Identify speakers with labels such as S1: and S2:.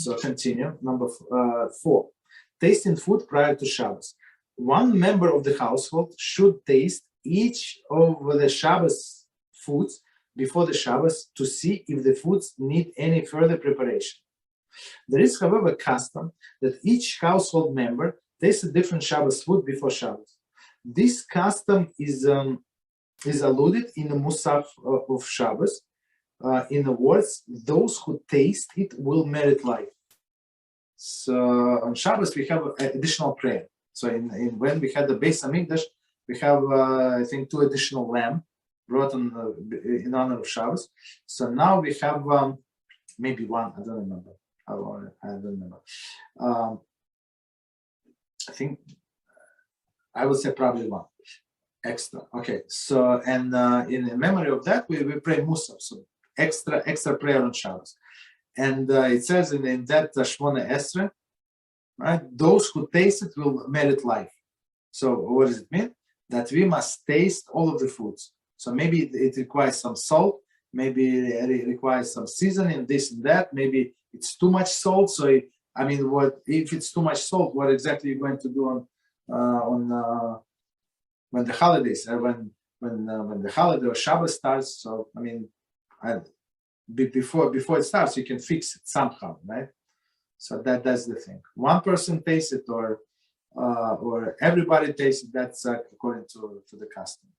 S1: So continue. Number 4. Tasting food prior to Shabbos. One member of the household should taste each of the Shabbos foods before the Shabbos to see if the foods need any further preparation. There is, however, a custom that each household member tastes a different Shabbos food before Shabbos. This custom is alluded in the Musaf of Shabbos. In the words, those who taste it will merit life. So on Shabbos we have additional prayer. So in when we had the Beis Hamikdash, we have I think 2 additional lamb brought in honor of Shabbos. So now we have maybe 1. I don't remember. I don't remember. I think I would say probably 1 extra. Okay. So and in memory of that we pray Musaf. So extra prayer on Shabbos. And it says in that Shmona Esrei, right? Those who taste it will merit life. So what does it mean? That we must taste all of the foods. So maybe it requires some salt, maybe it requires some seasoning, this and that. Maybe it's too much salt. So what if it's too much salt? What exactly are you going to do on when the holidays, when the holiday or Shabbat starts? So before it starts, you can fix it somehow, right? So that's the thing. One person tastes it, or everybody tastes it. That's according to the custom.